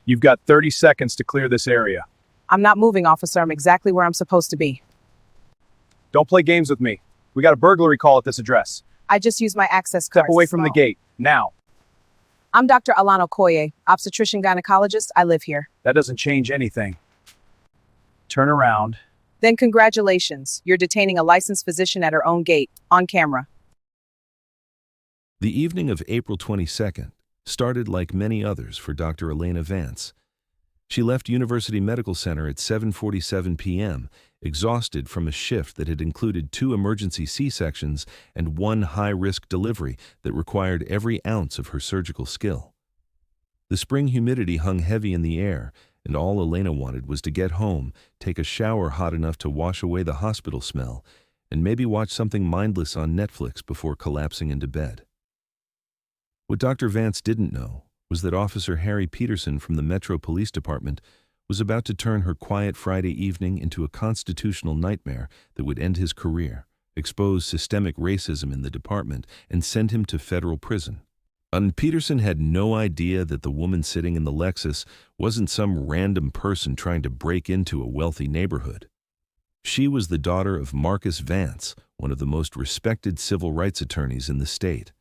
You've got 30 seconds to clear this area. I'm not moving, officer. I'm exactly where I'm supposed to be. Don't play games with me. We got a burglary call at this address. I just used my access card. Step away from the gate, now. I'm Dr. Elena Vance, obstetrician-gynecologist. I live here. That doesn't change anything. Turn around. Then congratulations. You're detaining a licensed physician at her own gate, on camera. The evening of April 22nd started like many others for Dr. Elena Vance. She left University Medical Center at 7:47 p.m., exhausted from a shift that had included 2 emergency C-sections and 1 high-risk delivery that required every ounce of her surgical skill. The spring humidity hung heavy in the air, and all Elena wanted was to get home, take a shower hot enough to wash away the hospital smell, and maybe watch something mindless on Netflix before collapsing into bed. What Dr. Vance didn't know was that Officer Harry Peterson from the Metro Police Department was about to turn her quiet Friday evening into a constitutional nightmare that would end his career, expose systemic racism in the department, and send him to federal prison. And Peterson had no idea that the woman sitting in the Lexus wasn't some random person trying to break into a wealthy neighborhood. She was the daughter of Marcus Vance, one of the most respected civil rights attorneys in the state.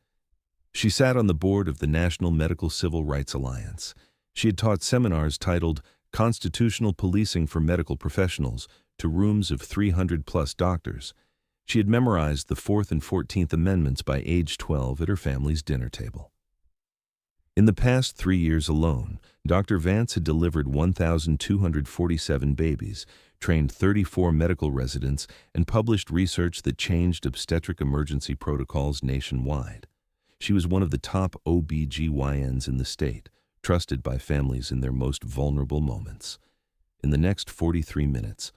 She sat on the board of the National Medical Civil Rights Alliance. She had taught seminars titled Constitutional Policing for Medical Professionals to rooms of 300-plus doctors. She had memorized the 4th and 14th Amendments by age 12 at her family's dinner table. In the past 3 years alone, Dr. Vance had delivered 1,247 babies, trained 34 medical residents, and published research that changed obstetric emergency protocols nationwide. She was one of the top OB-GYNs in the state, trusted by families in their most vulnerable moments. In the next 43 minutes,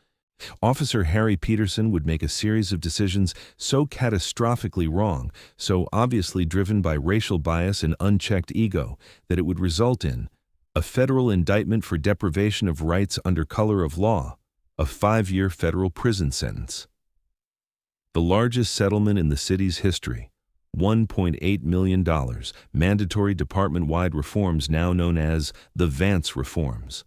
Officer Harry Peterson would make a series of decisions so catastrophically wrong, so obviously driven by racial bias and unchecked ego, that it would result in a federal indictment for deprivation of rights under color of law, a 5-year federal prison sentence, the largest settlement in the city's history, $1.8 million, mandatory department-wide reforms now known as the Vance Reforms,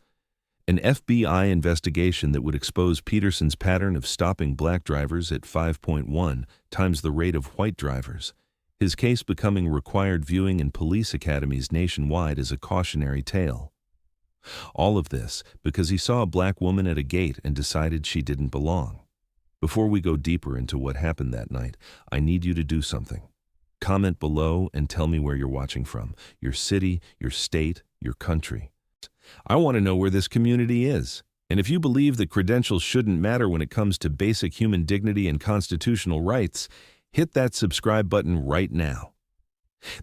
an FBI investigation that would expose Peterson's pattern of stopping black drivers at 5.1 times the rate of white drivers, his case becoming required viewing in police academies nationwide as a cautionary tale. All of this because he saw a black woman at a gate and decided she didn't belong. Before we go deeper into what happened that night, I need you to do something. Comment below and tell me where you're watching from, your city, your state, your country. I want to know where this community is. And if you believe that credentials shouldn't matter when it comes to basic human dignity and constitutional rights, hit that subscribe button right now.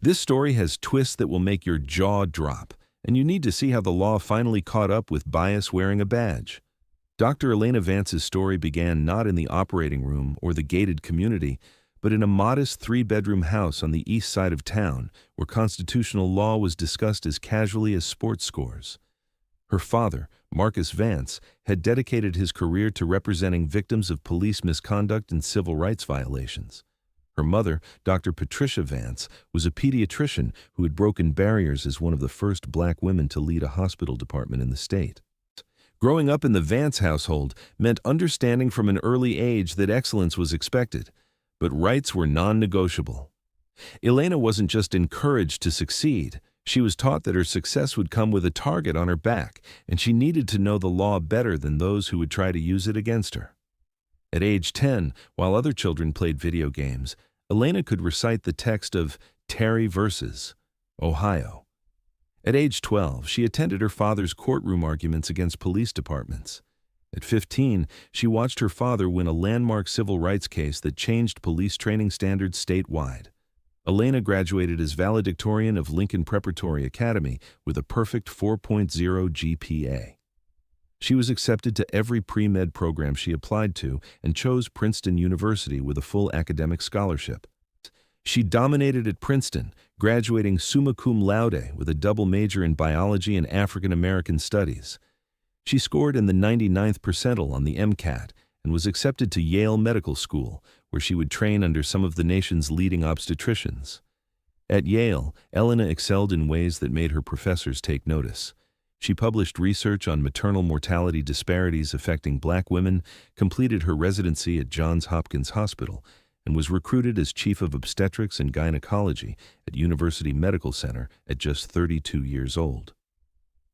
This story has twists that will make your jaw drop, and you need to see how the law finally caught up with bias wearing a badge. Dr. Elena Vance's story began not in the operating room or the gated community, but in a modest 3-bedroom house on the east side of town where constitutional law was discussed as casually as sports scores. Her father, Marcus Vance, had dedicated his career to representing victims of police misconduct and civil rights violations. Her mother, Dr. Patricia Vance, was a pediatrician who had broken barriers as one of the first black women to lead a hospital department in the state. Growing up in the Vance household meant understanding from an early age that excellence was expected, but rights were non-negotiable. Elena wasn't just encouraged to succeed. She was taught that her success would come with a target on her back, and she needed to know the law better than those who would try to use it against her. At age 10, while other children played video games, Elena could recite the text of Terry versus Ohio. At age 12, she attended her father's courtroom arguments against police departments. At 15, she watched her father win a landmark civil rights case that changed police training standards statewide. Elena graduated as valedictorian of Lincoln Preparatory Academy with a perfect 4.0 GPA. She was accepted to every pre-med program she applied to and chose Princeton University with a full academic scholarship. She dominated at Princeton, graduating summa cum laude with a double major in biology and African American studies. She scored in the 99th percentile on the MCAT and was accepted to Yale Medical School, where she would train under some of the nation's leading obstetricians. At Yale, Elena excelled in ways that made her professors take notice. She published research on maternal mortality disparities affecting Black women, completed her residency at Johns Hopkins Hospital, and was recruited as Chief of Obstetrics and Gynecology at University Medical Center at just 32 years old.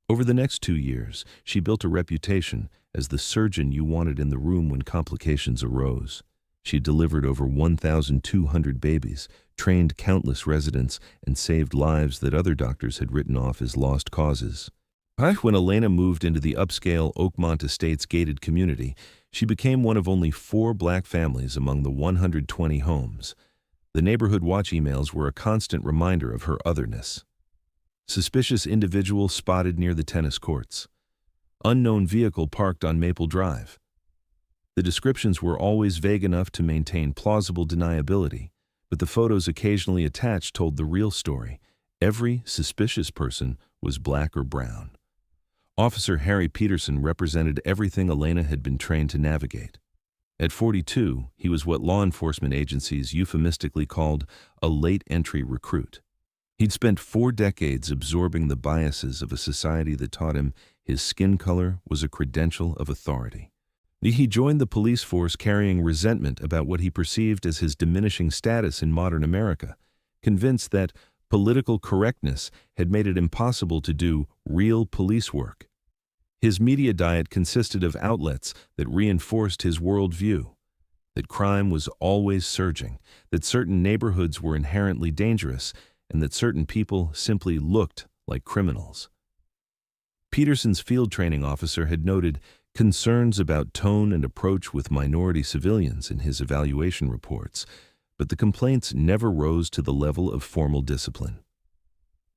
Over the next 2 years, she built a reputation as the surgeon you wanted in the room when complications arose. She delivered over 1,200 babies, trained countless residents, and saved lives that other doctors had written off as lost causes. When Elena moved into the upscale Oakmont Estates gated community, she became one of only 4 Black families among the 120 homes. The neighborhood watch emails were a constant reminder of her otherness. Suspicious individual spotted near the tennis courts. Unknown vehicle parked on Maple Drive. The descriptions were always vague enough to maintain plausible deniability, but the photos occasionally attached told the real story. Every suspicious person was Black or brown. Officer Harry Peterson represented everything Elena had been trained to navigate. At 42, he was what law enforcement agencies euphemistically called a late-entry recruit. He'd spent 4 decades absorbing the biases of a society that taught him his skin color was a credential of authority. He joined the police force carrying resentment about what he perceived as his diminishing status in modern America, convinced that political correctness had made it impossible to do real police work. His media diet consisted of outlets that reinforced his worldview, that crime was always surging, that certain neighborhoods were inherently dangerous, and that certain people simply looked like criminals. Peterson's field training officer had noted concerns about tone and approach with minority civilians in his evaluation reports, but the complaints never rose to the level of formal discipline.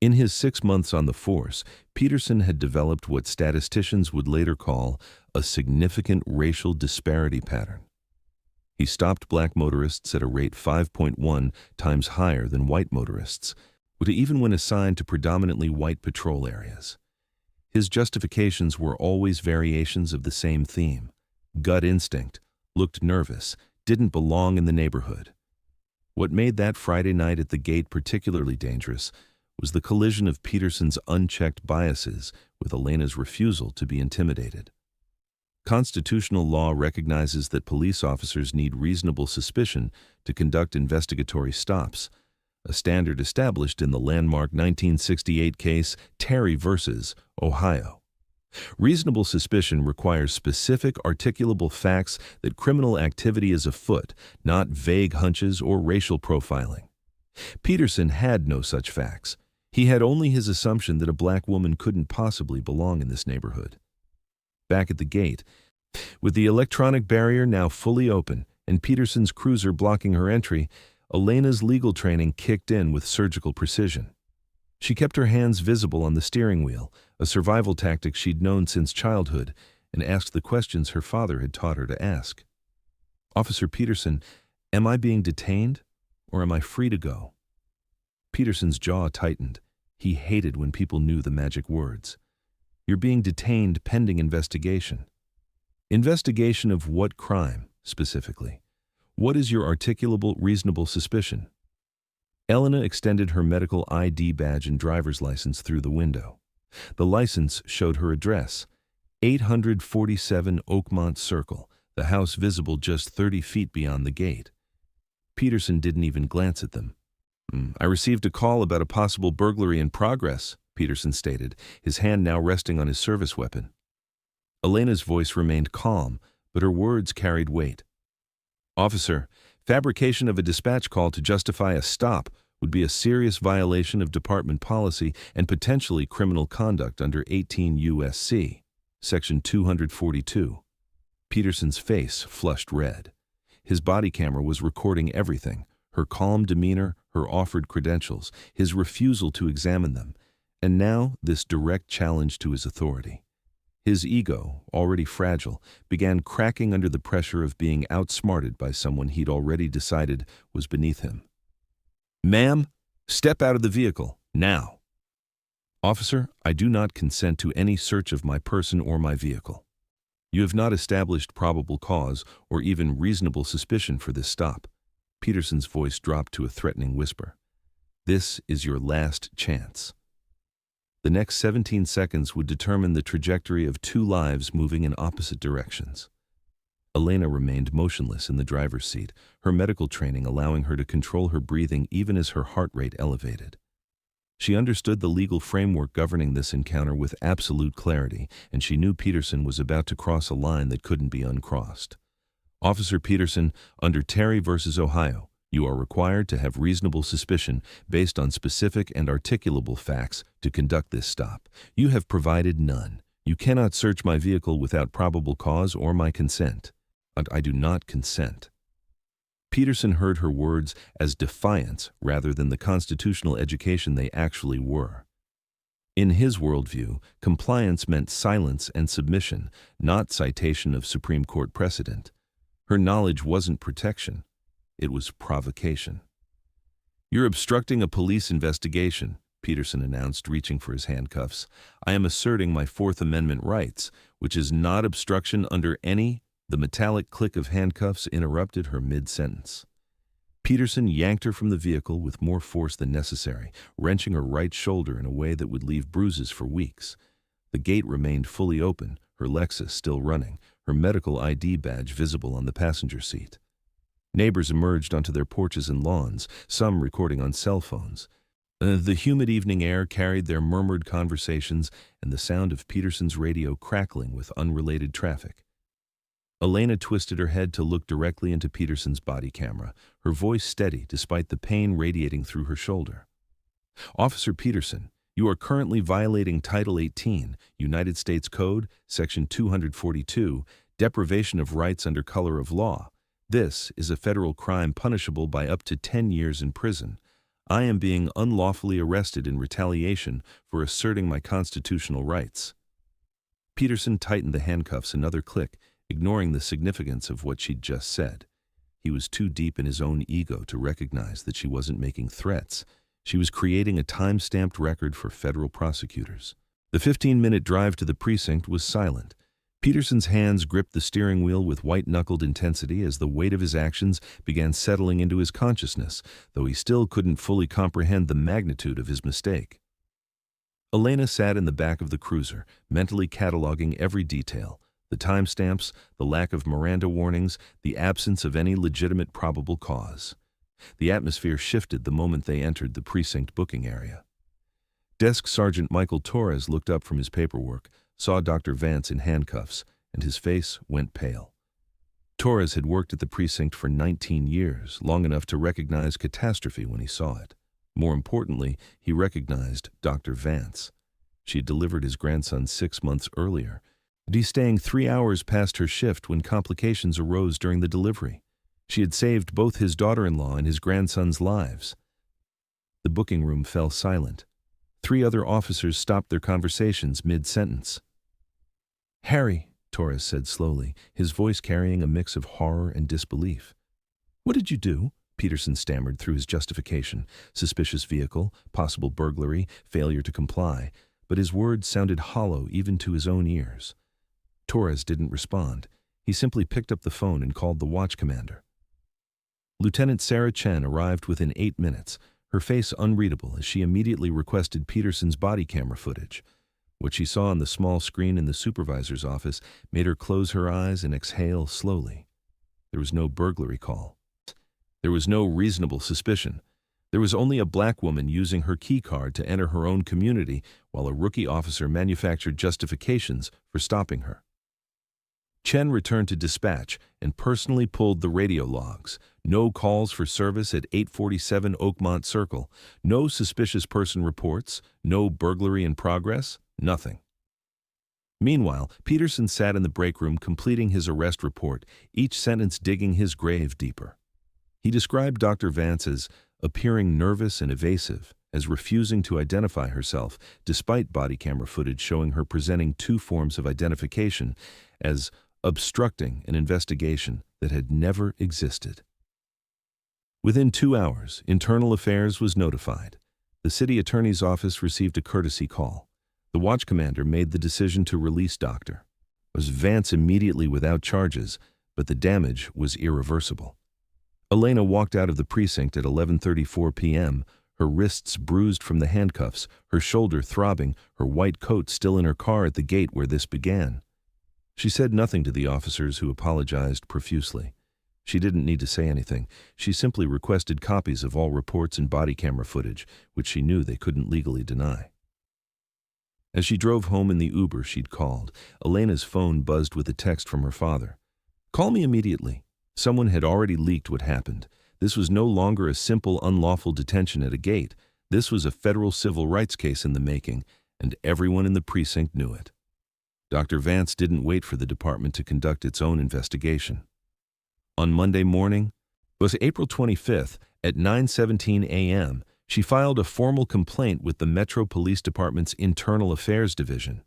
In his 6 months on the force, Peterson had developed what statisticians would later call a significant racial disparity pattern. He stopped Black motorists at a rate 5.1 times higher than white motorists, even when assigned to predominantly white patrol areas. His justifications were always variations of the same theme: gut instinct, looked nervous, didn't belong in the neighborhood. What made that Friday night at the gate particularly dangerous was the collision of Peterson's unchecked biases with Elena's refusal to be intimidated. Constitutional law recognizes that police officers need reasonable suspicion to conduct investigatory stops, a standard established in the landmark 1968 case Terry v. Ohio. Reasonable suspicion requires specific, articulable facts that criminal activity is afoot, not vague hunches or racial profiling. Peterson had no such facts. He had only his assumption that a Black woman couldn't possibly belong in this neighborhood. Back at the gate, with the electronic barrier now fully open and Peterson's cruiser blocking her entry, Elena's legal training kicked in with surgical precision. She kept her hands visible on the steering wheel, a survival tactic she'd known since childhood, and asked the questions her father had taught her to ask. "Officer Peterson, am I being detained, or am I free to go?" Peterson's jaw tightened. He hated when people knew the magic words. "You're being detained pending investigation." Investigation of what crime, specifically? What is your articulable, reasonable suspicion? Elena extended her medical ID badge and driver's license through the window. The license showed her address, 847 Oakmont Circle, the house visible just 30 feet beyond the gate. Peterson didn't even glance at them. "I received a call about a possible burglary in progress," Peterson stated, his hand now resting on his service weapon. Elena's voice remained calm, but her words carried weight. "Officer, fabrication of a dispatch call to justify a stop would be a serious violation of department policy and potentially criminal conduct under 18 U.S.C. Section 242. Peterson's face flushed red. His body camera was recording everything: her calm demeanor, her offered credentials, his refusal to examine them, and now this direct challenge to his authority. His ego, already fragile, began cracking under the pressure of being outsmarted by someone he'd already decided was beneath him. "Ma'am, step out of the vehicle, now." "Officer, I do not consent to any search of my person or my vehicle. You have not established probable cause or even reasonable suspicion for this stop." Peterson's voice dropped to a threatening whisper. "This is your last chance." The next 17 seconds would determine the trajectory of two lives moving in opposite directions. Elena remained motionless in the driver's seat, her medical training allowing her to control her breathing even as her heart rate elevated. She understood the legal framework governing this encounter with absolute clarity, and she knew Peterson was about to cross a line that couldn't be uncrossed. Officer Peterson, under Terry v. Ohio, you are required to have reasonable suspicion based on specific and articulable facts to conduct this stop. You have provided none. You cannot search my vehicle without probable cause or my consent. And I do not consent. Peterson heard her words as defiance rather than the constitutional education they actually were. In his worldview, compliance meant silence and submission, not citation of Supreme Court precedent. Her knowledge wasn't protection. It was provocation. "You're obstructing a police investigation," Peterson announced, reaching for his handcuffs. "I am asserting my Fourth Amendment rights, which is not obstruction under any—" The metallic click of handcuffs interrupted her mid-sentence. Peterson yanked her from the vehicle with more force than necessary, wrenching her right shoulder in a way that would leave bruises for weeks. The gate remained fully open, her Lexus still running, her medical ID badge visible on the passenger seat. Neighbors emerged onto their porches and lawns, some recording on cell phones. The humid evening air carried their murmured conversations and the sound of Peterson's radio crackling with unrelated traffic. Elena twisted her head to look directly into Peterson's body camera, her voice steady despite the pain radiating through her shoulder. "Officer Peterson, you are currently violating Title 18, United States Code, Section 242, deprivation of rights under color of law. This is a federal crime punishable by up to 10 years in prison. I am being unlawfully arrested in retaliation for asserting my constitutional rights." Peterson tightened the handcuffs another click, ignoring the significance of what she'd just said. He was too deep in his own ego to recognize that she wasn't making threats. She was creating a time-stamped record for federal prosecutors. The 15-minute drive to the precinct was silent. Peterson's hands gripped the steering wheel with white-knuckled intensity as the weight of his actions began settling into his consciousness, though he still couldn't fully comprehend the magnitude of his mistake. Elena sat in the back of the cruiser, mentally cataloging every detail. The timestamps, the lack of Miranda warnings, the absence of any legitimate probable cause. The atmosphere shifted the moment they entered the precinct booking area. Desk Sergeant Michael Torres looked up from his paperwork, saw Dr. Vance in handcuffs, and his face went pale. Torres had worked at the precinct for 19 years, long enough to recognize catastrophe when he saw it. More importantly, he recognized Dr. Vance. She had delivered his grandson 6 months earlier, and he's staying 3 hours past her shift when complications arose during the delivery. She had saved both his daughter-in-law and his grandson's lives. The booking room fell silent. 3 other officers stopped their conversations mid-sentence. "Harry," Torres said slowly, his voice carrying a mix of horror and disbelief. "What did you do?" Peterson stammered through his justification. Suspicious vehicle, possible burglary, failure to comply. But his words sounded hollow even to his own ears. Torres didn't respond. He simply picked up the phone and called the watch commander. Lieutenant Sarah Chen arrived within 8 minutes, her face unreadable as she immediately requested Peterson's body camera footage. What she saw on the small screen in the supervisor's office made her close her eyes and exhale slowly. There was no burglary call. There was no reasonable suspicion. There was only a black woman using her key card to enter her own community while a rookie officer manufactured justifications for stopping her. Chen returned to dispatch and personally pulled the radio logs. No calls for service at 847 Oakmont Circle. No suspicious person reports. No burglary in progress. Nothing. Meanwhile, Peterson sat in the break room completing his arrest report, each sentence digging his grave deeper. He described Dr. Vance as appearing nervous and evasive, as refusing to identify herself, despite body camera footage showing her presenting 2 forms of identification, as obstructing an investigation that had never existed. Within 2 hours, Internal Affairs was notified. The city attorney's office received a courtesy call. The watch commander made the decision to release Dr. Vance immediately without charges, but the damage was irreversible. Elena walked out of the precinct at 11:34 p.m., her wrists bruised from the handcuffs, her shoulder throbbing, her white coat still in her car at the gate where this began. She said nothing to the officers, who apologized profusely. She didn't need to say anything. She simply requested copies of all reports and body camera footage, which she knew they couldn't legally deny. As she drove home in the Uber she'd called, Elena's phone buzzed with a text from her father. "Call me immediately." Someone had already leaked what happened. This was no longer a simple unlawful detention at a gate. This was a federal civil rights case in the making, and everyone in the precinct knew it. Dr. Vance didn't wait for the department to conduct its own investigation. On Monday morning, it was April 25th, at 9:17 a.m., she filed a formal complaint with the Metro Police Department's Internal Affairs Division.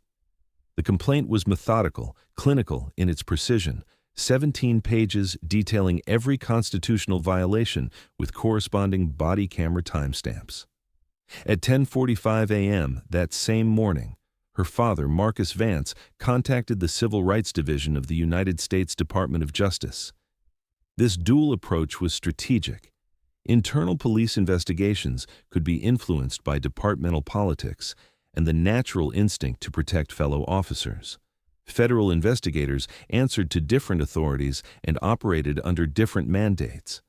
The complaint was methodical, clinical in its precision, 17 pages detailing every constitutional violation with corresponding body camera timestamps. At 10:45 a.m. that same morning, her father, Marcus Vance, contacted the Civil Rights Division of the United States Department of Justice. This dual approach was strategic. Internal police investigations could be influenced by departmental politics and the natural instinct to protect fellow officers. Federal investigators answered to different authorities and operated under different mandates.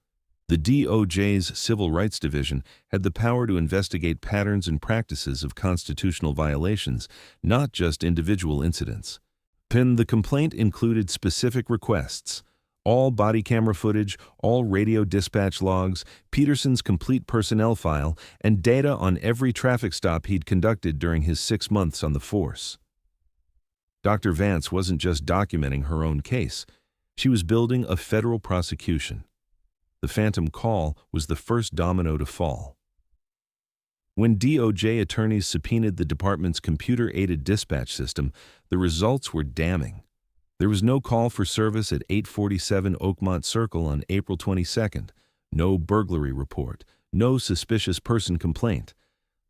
The DOJ's Civil Rights Division had the power to investigate patterns and practices of constitutional violations, not just individual incidents. The complaint included specific requests: all body camera footage, all radio dispatch logs, Peterson's complete personnel file, and data on every traffic stop he'd conducted during his 6 months on the force. Dr. Vance wasn't just documenting her own case. She was building a federal prosecution. The phantom call was the first domino to fall. When DOJ attorneys subpoenaed the department's computer-aided dispatch system, the results were damning. There was no call for service at 847 Oakmont Circle on April 22nd, no burglary report, no suspicious person complaint.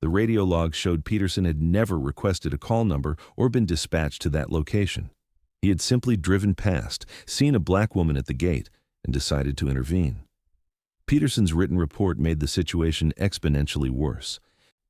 The radio log showed Peterson had never requested a call number or been dispatched to that location. He had simply driven past, seen a black woman at the gate, and decided to intervene. Peterson's written report made the situation exponentially worse.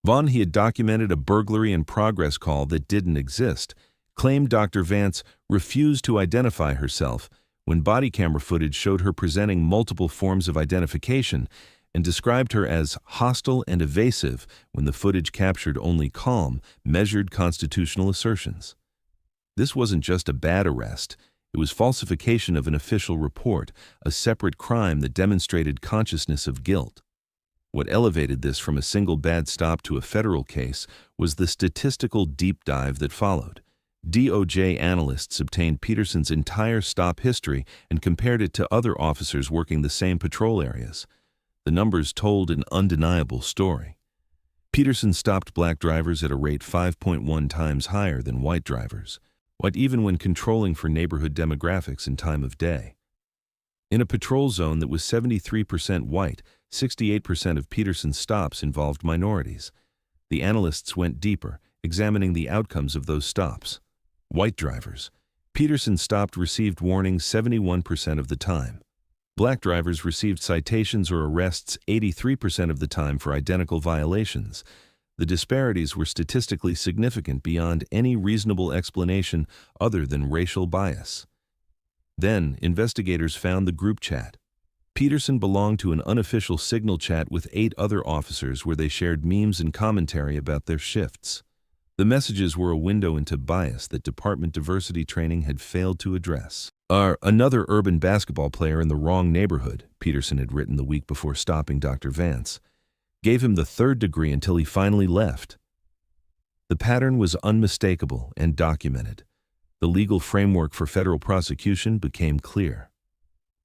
He had documented a burglary in progress call that didn't exist, claimed Dr. Vance refused to identify herself when body camera footage showed her presenting multiple forms of identification, and described her as hostile and evasive when the footage captured only calm, measured constitutional assertions. This wasn't just a bad arrest. It was falsification of an official report, a separate crime that demonstrated consciousness of guilt. What elevated this from a single bad stop to a federal case was the statistical deep dive that followed. DOJ analysts obtained Peterson's entire stop history and compared it to other officers working the same patrol areas. The numbers told an undeniable story. Peterson stopped black drivers at a rate 5.1 times higher than white drivers, even when controlling for neighborhood demographics and time of day. In a patrol zone that was 73% white, 68% of Peterson's stops involved minorities. The analysts went deeper, examining the outcomes of those stops. White drivers. Peterson stopped received warnings 71% of the time. Black drivers received citations or arrests 83% of the time for identical violations. The disparities were statistically significant beyond any reasonable explanation other than racial bias. Then, investigators found the group chat. Peterson belonged to an unofficial signal chat with 8 other officers where they shared memes and commentary about their shifts. The messages were a window into bias that department diversity training had failed to address. Another urban basketball player in the wrong neighborhood, Peterson had written the week before stopping Dr. Vance, gave him the 3rd degree until he finally left. The pattern was unmistakable and documented. The legal framework for federal prosecution became clear.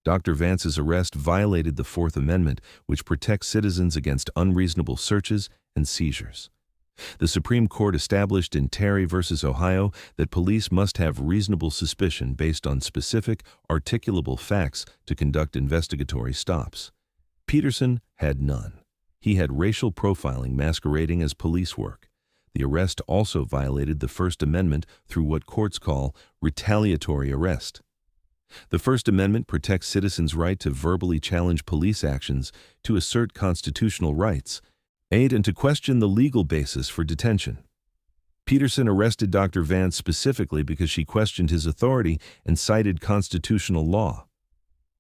Dr. Vance's arrest violated the 4th Amendment, which protects citizens against unreasonable searches and seizures. The Supreme Court established in Terry v. Ohio that police must have reasonable suspicion based on specific, articulable facts to conduct investigatory stops. Peterson had none. He had racial profiling masquerading as police work. The arrest also violated the First Amendment through what courts call retaliatory arrest. The First Amendment protects citizens' right to verbally challenge police actions, to assert constitutional rights. 8. And to question the legal basis for detention. Peterson arrested Dr. Vance specifically because she questioned his authority and cited constitutional law.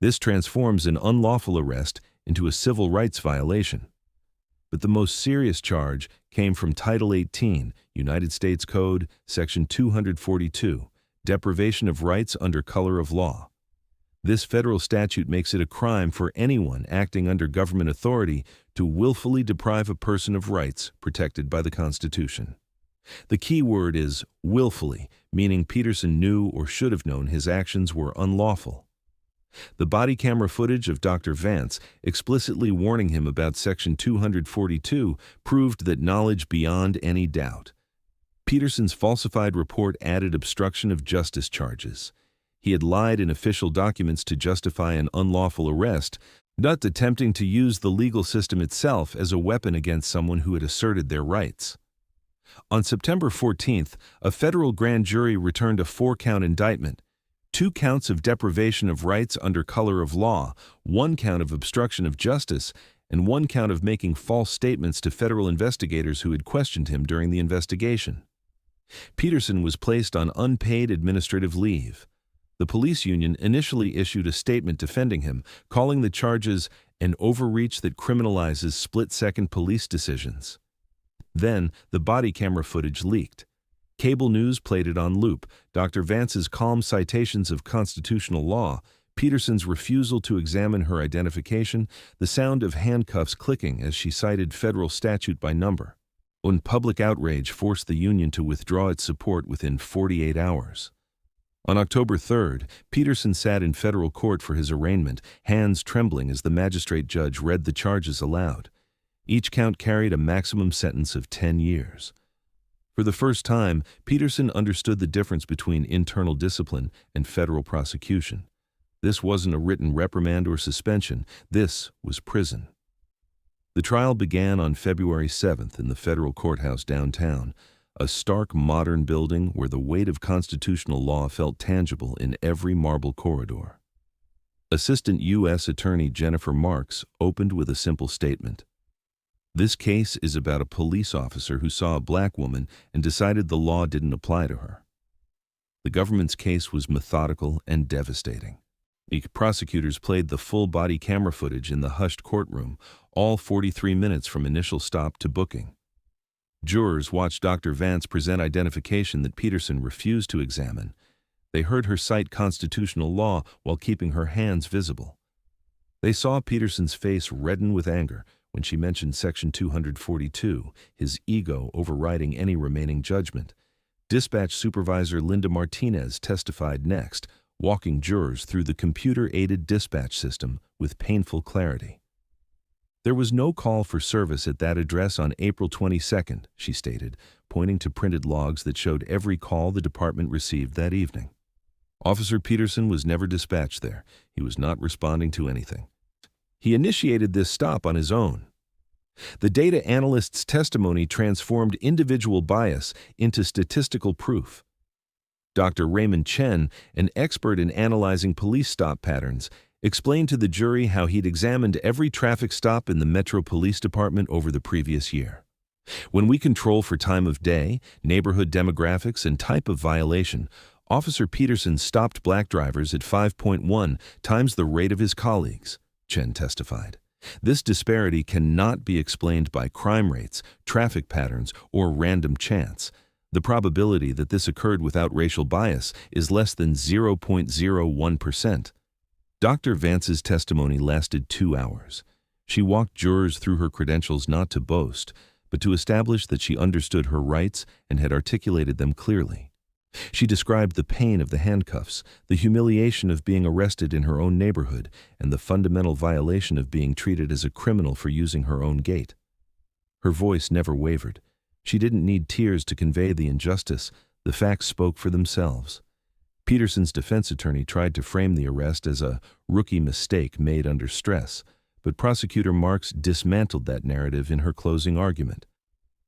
This transforms an unlawful arrest into a civil rights violation. But the most serious charge came from Title 18, United States Code, Section 242, deprivation of rights under color of law. This federal statute makes it a crime for anyone acting under government authority to willfully deprive a person of rights protected by the Constitution. The key word is willfully, meaning Peterson knew or should have known his actions were unlawful. The body camera footage of Dr. Vance explicitly warning him about Section 242 proved that knowledge beyond any doubt. Peterson's falsified report added obstruction of justice charges. He had lied in official documents to justify an unlawful arrest, not attempting to use the legal system itself as a weapon against someone who had asserted their rights. On September 14th, a federal grand jury returned a 4-count indictment. 2 counts of deprivation of rights under color of law, 1 count of obstruction of justice, and 1 count of making false statements to federal investigators who had questioned him during the investigation. Peterson was placed on unpaid administrative leave. The police union initially issued a statement defending him, calling the charges an overreach that criminalizes split-second police decisions. Then, the body camera footage leaked. Cable news played it on loop, Dr. Vance's calm citations of constitutional law, Peterson's refusal to examine her identification, the sound of handcuffs clicking as she cited federal statute by number. When public outrage forced the union to withdraw its support within 48 hours. On October 3rd, Peterson sat in federal court for his arraignment, hands trembling as the magistrate judge read the charges aloud. Each count carried a maximum sentence of 10 years. For the first time, Peterson understood the difference between internal discipline and federal prosecution. This wasn't a written reprimand or suspension. This was prison. The trial began on February 7th in the federal courthouse downtown, a stark modern building where the weight of constitutional law felt tangible in every marble corridor. Assistant U.S. Attorney Jennifer Marks opened with a simple statement. This case is about a police officer who saw a black woman and decided the law didn't apply to her. The government's case was methodical and devastating. The prosecutors played the full body camera footage in the hushed courtroom, all 43 minutes from initial stop to booking. Jurors watched Dr. Vance present identification that Peterson refused to examine. They heard her cite constitutional law while keeping her hands visible. They saw Peterson's face redden with anger when she mentioned Section 242, his ego overriding any remaining judgment. Dispatch Supervisor Linda Martinez testified next, walking jurors through the computer-aided dispatch system with painful clarity. There was no call for service at that address on April 22nd, she stated, pointing to printed logs that showed every call the department received that evening. Officer Peterson was never dispatched there. He was not responding to anything. He initiated this stop on his own. The data analyst's testimony transformed individual bias into statistical proof. Dr. Raymond Chen, an expert in analyzing police stop patterns, explained to the jury how he'd examined every traffic stop in the Metro Police Department over the previous year. When we control for time of day, neighborhood demographics, and type of violation, Officer Peterson stopped black drivers at 5.1 times the rate of his colleagues, Chen testified. This disparity cannot be explained by crime rates, traffic patterns, or random chance. The probability that this occurred without racial bias is less than 0.01%. Dr. Vance's testimony lasted 2 hours. She walked jurors through her credentials not to boast, but to establish that she understood her rights and had articulated them clearly. She described the pain of the handcuffs, the humiliation of being arrested in her own neighborhood, and the fundamental violation of being treated as a criminal for using her own gate. Her voice never wavered. She didn't need tears to convey the injustice. The facts spoke for themselves. Peterson's defense attorney tried to frame the arrest as a rookie mistake made under stress, but prosecutor Marks dismantled that narrative in her closing argument.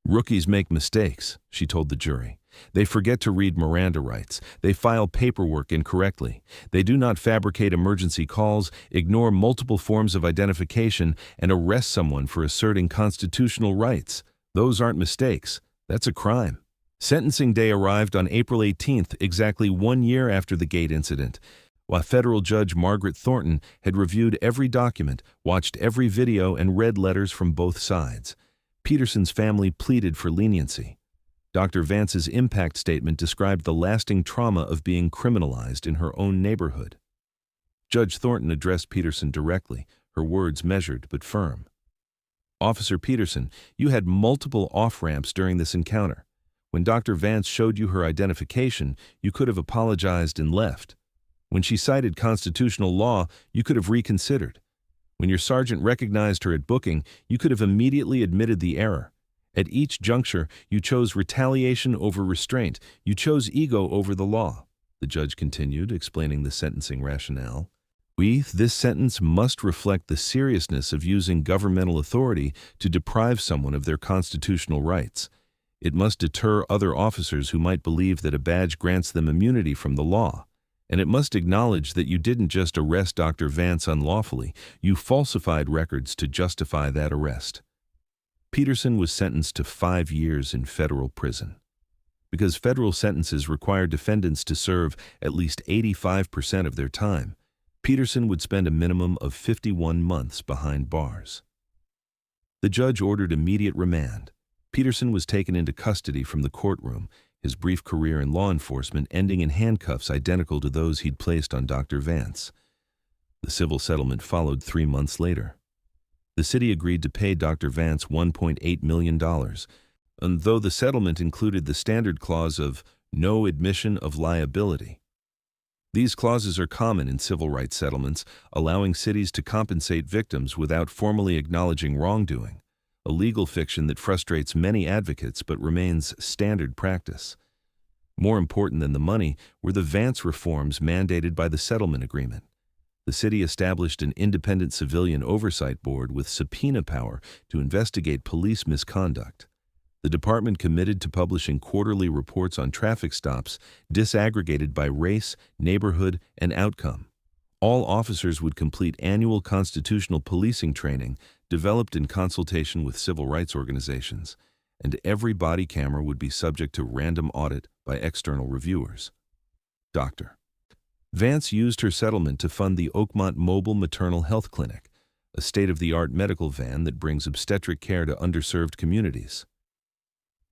Rookies make mistakes, she told the jury. They forget to read Miranda rights. They file paperwork incorrectly. They do not fabricate emergency calls, ignore multiple forms of identification, and arrest someone for asserting constitutional rights. Those aren't mistakes. That's a crime. Sentencing day arrived on April 18th, exactly 1 year after the gate incident. While federal judge Margaret Thornton had reviewed every document, watched every video, and read letters from both sides, Peterson's family pleaded for leniency. Dr. Vance's impact statement described the lasting trauma of being criminalized in her own neighborhood. Judge Thornton addressed Peterson directly, her words measured but firm. "Officer Peterson, you had multiple off-ramps during this encounter. When Dr. Vance showed you her identification, you could have apologized and left. When she cited constitutional law, you could have reconsidered. When your sergeant recognized her at booking, you could have immediately admitted the error. At each juncture, you chose retaliation over restraint. You chose ego over the law," the judge continued, explaining the sentencing rationale. This sentence must reflect the seriousness of using governmental authority to deprive someone of their constitutional rights. It must deter other officers who might believe that a badge grants them immunity from the law. And it must acknowledge that you didn't just arrest Dr. Vance unlawfully, you falsified records to justify that arrest. Peterson was sentenced to 5 years in federal prison. Because federal sentences require defendants to serve at least 85% of their time, Peterson would spend a minimum of 51 months behind bars. The judge ordered immediate remand. Peterson was taken into custody from the courtroom, his brief career in law enforcement ending in handcuffs identical to those he'd placed on Dr. Vance. The civil settlement followed 3 months later. The city agreed to pay Dr. Vance $1.8 million, and though the settlement included the standard clause of no admission of liability. These clauses are common in civil rights settlements, allowing cities to compensate victims without formally acknowledging wrongdoing, a legal fiction that frustrates many advocates but remains standard practice. More important than the money were the Vance reforms mandated by the settlement agreement. The city established an independent civilian oversight board with subpoena power to investigate police misconduct. The department committed to publishing quarterly reports on traffic stops disaggregated by race, neighborhood, and outcome. All officers would complete annual constitutional policing training developed in consultation with civil rights organizations, and every body camera would be subject to random audit by external reviewers. Dr. Vance used her settlement to fund the Oakmont Mobile Maternal Health Clinic, a state-of-the-art medical van that brings obstetric care to underserved communities.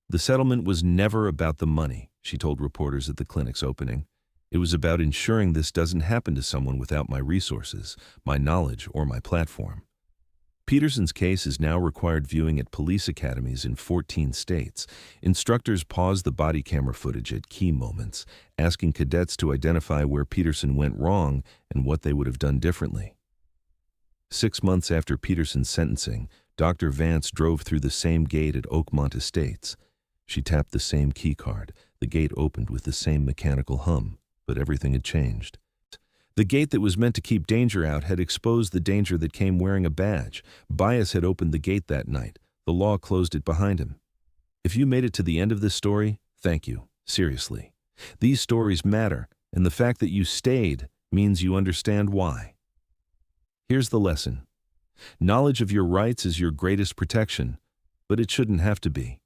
"The settlement was never about the money," she told reporters at the clinic's opening. "It was about ensuring this doesn't happen to someone without my resources, my knowledge, or my platform." Peterson's case is now required viewing at police academies in 14 states. Instructors pause the body camera footage at key moments, asking cadets to identify where Peterson went wrong and what they would have done differently. 6 months after Peterson's sentencing, Dr. Vance drove through the same gate at Oakmont Estates. She tapped the same key card. The gate opened with the same mechanical hum, but everything had changed. The gate that was meant to keep danger out had exposed the danger that came wearing a badge. Bias had opened the gate that night. The law closed it behind him. If you made it to the end of this story, thank you. Seriously. These stories matter, and the fact that you stayed means you understand why. Here's the lesson. Knowledge of your rights is your greatest protection, but it shouldn't have to be.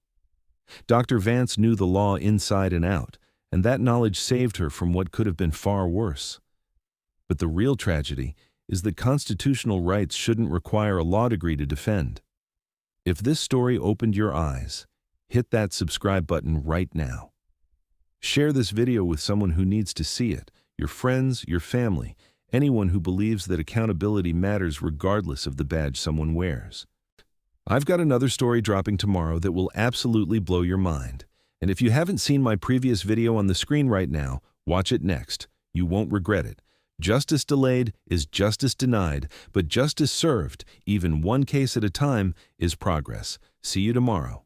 Dr. Vance knew the law inside and out, and that knowledge saved her from what could have been far worse. But the real tragedy is that constitutional rights shouldn't require a law degree to defend. If this story opened your eyes, hit that subscribe button right now. Share this video with someone who needs to see it, your friends, your family, anyone who believes that accountability matters regardless of the badge someone wears. I've got another story dropping tomorrow that will absolutely blow your mind. And if you haven't seen my previous video on the screen right now, watch it next. You won't regret it. Justice delayed is justice denied, but justice served, even one case at a time, is progress. See you tomorrow.